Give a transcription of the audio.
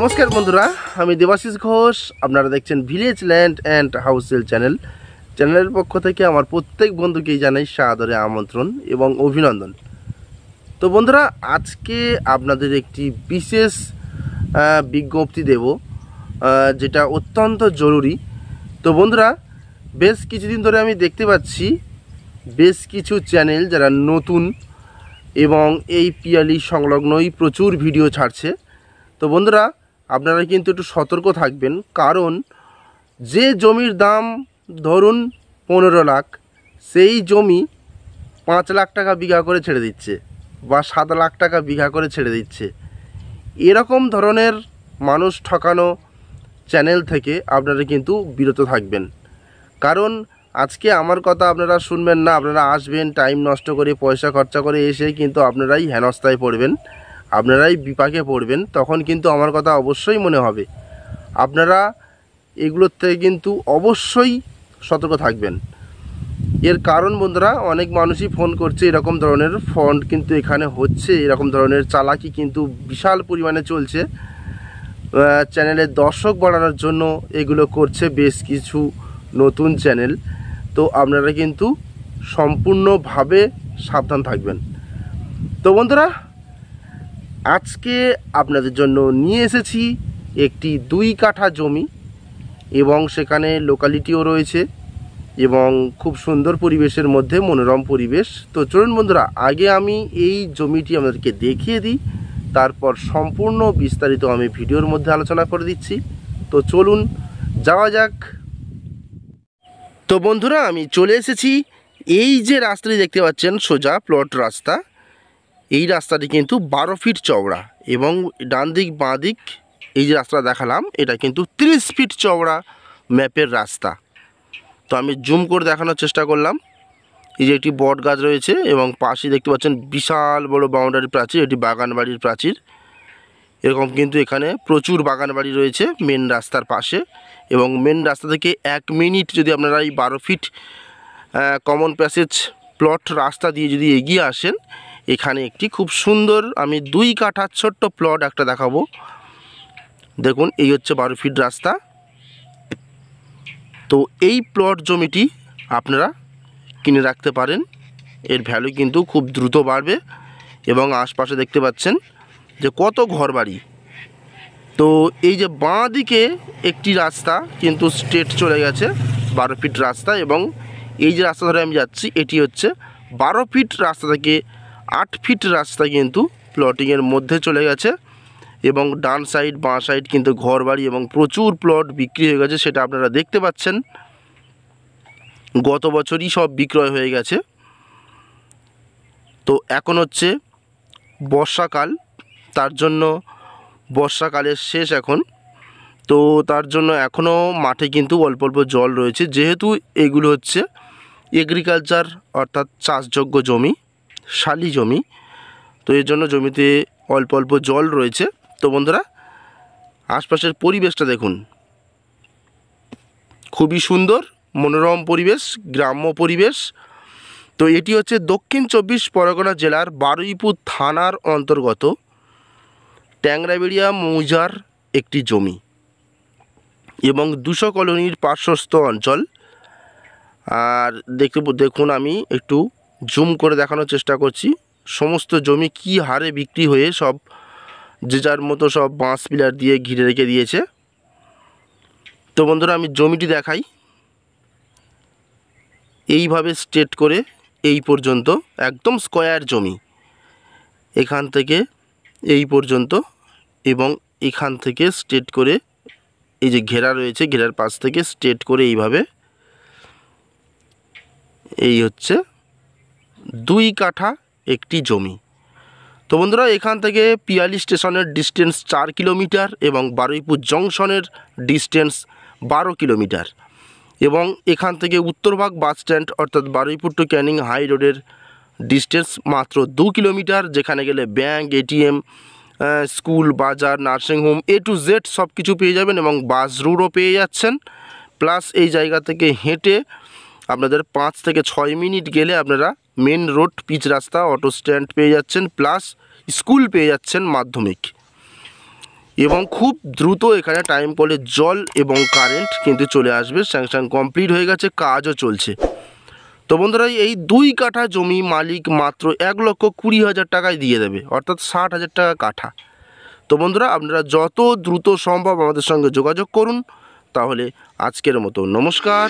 নমস্কার বন্ধুরা, আমি দেবাশিস ঘোষ। আপনারা দেখছেন village land and house sale চ্যানেলের পক্ষ থেকে আমার প্রত্যেক বন্ধুকেই জানাই সাদরে আমন্ত্রণ এবং অভিনন্দন। তো বন্ধুরা, আজকে আপনাদের একটি বিশেষ বিজ্ঞপ্তি দেব, যেটা অত্যন্ত জরুরি। তো বন্ধুরা, বেশ কিছুদিন ধরে আমি দেখতে পাচ্ছি বেশ কিছু চ্যানেল যারা নতুন এবং এই পিয়ালি সংলগ্নই প্রচুর ভিডিও ছাড়ছে। তো বন্ধুরা, আপনারা কিন্তু একটু সতর্ক থাকবেন, কারণ যে জমির দাম ধরুন 15 লাখ, সেই জমি 5 লাখ টাকা বিঘা করে ছেড়ে দিচ্ছে বা 7 লাখ টাকা বিঘা করে ছেড়ে দিচ্ছে। এরকম ধরনের মানুষ ঠকানো চ্যানেল থেকে আপনারা কিন্তু বিরত থাকবেন, কারণ আজকে আমার কথা আপনারা শুনবেন না, আপনারা আসবেন টাইম নষ্ট করে পয়সা খরচা করে, এসে কিন্তু আপনারাই হেনস্থায় পড়বেন, আপনারাই বিপাকে পড়বেন। তখন কিন্তু আমার কথা অবশ্যই মনে হবে। আপনারা এগুলোর থেকে কিন্তু অবশ্যই সতর্ক থাকবেন। এর কারণ বন্ধুরা, অনেক মানুষই ফোন করছে, এরকম ধরনের ফন্ড কিন্তু এখানে হচ্ছে, এরকম ধরনের চালাকি কিন্তু বিশাল পরিমাণে চলছে। চ্যানেলের দর্শক বাড়ানোর জন্য এগুলো করছে বেশ কিছু নতুন চ্যানেল। তো আপনারা কিন্তু সম্পূর্ণভাবে সাবধান থাকবেন। তো বন্ধুরা, আজকে আপনাদের জন্য নিয়ে এসেছি একটি 2 কাঠা জমি, এবং সেখানে লোকালিটিও রয়েছে এবং খুব সুন্দর পরিবেশের মধ্যে, মনোরম পরিবেশ। তো চলুন বন্ধুরা, আগে আমি এই জমিটি আপনাদেরকে দেখিয়ে দিই, তারপর সম্পূর্ণ বিস্তারিত আমি ভিডিওর মধ্যে আলোচনা করে দিচ্ছি। তো চলুন যাওয়া যাক। তো বন্ধুরা, আমি চলে এসেছি। এই যে রাস্তাটি দেখতে পাচ্ছেন, সোজা প্লট রাস্তা, এই রাস্তাটি কিন্তু 12 ফিট চওড়া, এবং ডান দিক বাঁ দিক এই যে রাস্তা দেখালাম, এটা কিন্তু 30 ফিট চওড়া ম্যাপের রাস্তা। তো আমি জুম করে দেখানোর চেষ্টা করলাম। এই যে একটি বট গাছ রয়েছে, এবং পাশে দেখতে পাচ্ছেন বিশাল বড় বাউন্ডারি প্রাচীর, এটি বাগান বাড়ির প্রাচীর। এরকম কিন্তু এখানে প্রচুর বাগান বাড়ি রয়েছে মেন রাস্তার পাশে, এবং মেন রাস্তা থেকে 1 মিনিট যদি আপনারা এই 12 ফিট কমন প্যাসেজ প্লট রাস্তা দিয়ে যদি এগিয়ে আসেন, এখানে একটি খুব সুন্দর, আমি 2 কাঠা ছোট্ট প্লট একটা দেখাবো। দেখুন, এই হচ্ছে 12 ফিট রাস্তা। তো এই প্লট জমিটি আপনারা কিনে রাখতে পারেন, এর ভ্যালু কিন্তু খুব দ্রুত বাড়বে। এবং আশপাশে দেখতে পাচ্ছেন যে কত ঘরবাড়ি। তো এই যে বাঁ দিকে একটি রাস্তা কিন্তু স্ট্রেট চলে গেছে, 12 ফিট রাস্তা, এবং এই যে রাস্তা ধরে আমি যাচ্ছি, এটি হচ্ছে 12 ফিট রাস্তা থেকে 8 ফিট রাস্তা কিন্তু প্লটিংয়ের মধ্যে চলে গেছে। এবং ডান সাইড বাঁ সাইড কিন্তু ঘরবাড়ি, এবং প্রচুর প্লট বিক্রি হয়ে গেছে, সেটা আপনারা দেখতে পাচ্ছেন। গত বছরই সব বিক্রয় হয়ে গেছে। তো এখন হচ্ছে বর্ষাকাল, তার জন্য বর্ষাকালের শেষ এখন, তো তার জন্য এখনও মাঠে কিন্তু অল্প অল্প জল রয়েছে, যেহেতু এগুলো হচ্ছে এগ্রিকালচার অর্থাৎ চাষযোগ্য জমি, শালি জমি। তো এর জন্য জমিতে অল্প অল্প জল রয়েছে। তো বন্ধুরা, আশপাশের পরিবেশটা দেখুন, খুবই সুন্দর মনোরম পরিবেশ, গ্রাম্য পরিবেশ। তো এটি হচ্ছে দক্ষিণ 24 পরগনা জেলার বারুইপুর থানার অন্তর্গত ট্যাংরাবেড়িয়া মৌজার একটি জমি, এবং 200 কলোনির পার্শ্বস্থ অঞ্চল। আর দেখুন, আমি একটু জুম করে দেখানোর চেষ্টা করছি সমস্ত জমি কি হারে বিক্রি হয়ে সব যে যার মতো সব বাঁশ পিলার দিয়ে ঘিরে রেখে দিয়েছে। তো বন্ধুরা, আমি জমিটি দেখাই। এইভাবে স্ট্রেট করে এই পর্যন্ত একদম স্কোয়ার জমি, এখান থেকে এই পর্যন্ত, এবং এখান থেকে স্ট্রেট করে এই যে ঘেরা রয়েছে, ঘেরার পাশ থেকে স্ট্রেট করে এইভাবে, এই হচ্ছে 2 কাঠা একটি জমি। তো বন্ধুরা, এখান থেকে পিয়ালি স্টেশনের ডিস্টেন্স 4 কিলোমিটার, এবং বারুইপুর জংশনের ডিস্টেন্স 12 কিলোমিটার, এবং এখান থেকে উত্তরভাগ বাস স্ট্যান্ড অর্থাৎ বারুইপুর টু ক্যানিং হাই রোডের ডিস্টেন্স মাত্র 2 কিলোমিটার, যেখানে গেলে ব্যাংক, এটিএম, স্কুল, বাজার, নার্সিংহোম, A to Z সব কিছু পেয়ে যাবেন, এবং বাস রুটও পেয়ে যাচ্ছেন। প্লাস এই জায়গা থেকে হেঁটে আপনাদের 5 থেকে 6 মিনিট গেলে আপনারা মেন রোড, পিচ রাস্তা, অটো স্ট্যান্ড পেয়ে যাচ্ছেন, প্লাস স্কুল পেয়ে যাচ্ছেন মাধ্যমিক। এবং খুব দ্রুত এখানে টাইম কলে জল এবং কারেন্ট কিন্তু চলে আসবে। স্যাংশন কমপ্লিট হয়ে গেছে, কাজও চলছে। তো বন্ধুরা এই 2 কাঠা জমি মালিক মাত্র 1,20,000 টাকায় দিয়ে দেবে, অর্থাৎ 60,000 টাকা কাঠা। তো বন্ধুরা আপনারা যত দ্রুত সম্ভব আমাদের সঙ্গে যোগাযোগ করুন। তাহলে আজকের মতো নমস্কার।